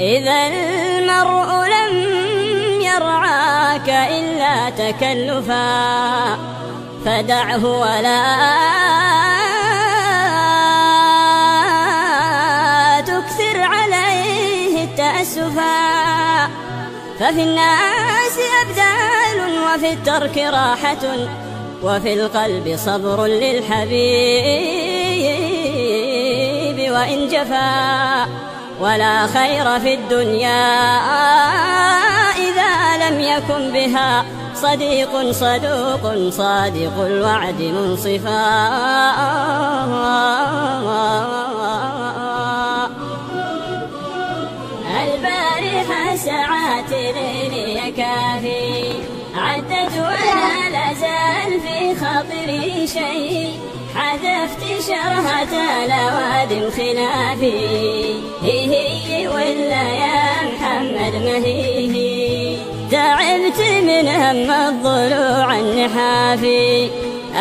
إذا المرء لم يرعاك إلا تكلفا فدعه ولا تكثر عليه التأسفا، ففي الناس أبدال وفي الترك راحة وفي القلب صبر للحبيب وإن جفا، ولا خير في الدنيا إذا لم يكن بها صديق صدوق صادق الوعد منصفا. البارحة ساعات ليلي كافي عدت ولا لازال في خاطري شيء، حذفت شرهة لواد خلافي هي ولا يا محمد ما هي، تعبت من هم الضلوع النحافي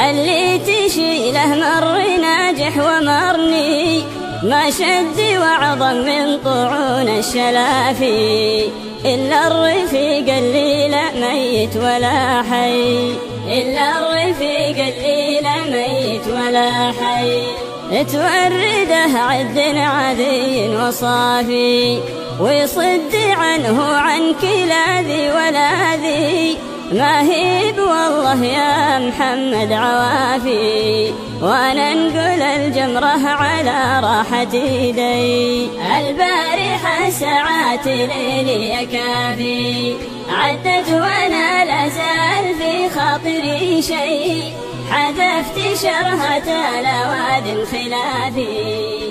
اللي تشيله مر ناجح ومرني ما شد وعظم من طعون الشلافي، إلا الرفيق اللي لا ميت ولا حي، إلا الرفيق اللي لا ميت ولا حي، تورده عد عذي وصافي ويصد عنه عن كلا ذي ولا ذي، ما هيب والله يا محمد عوافي وانا انقل الجمره على راحة يدي. البارحة ساعات ليلي كافي عدت وانا لازال في خاطري شيء، حذفت شرهة لواد خلافي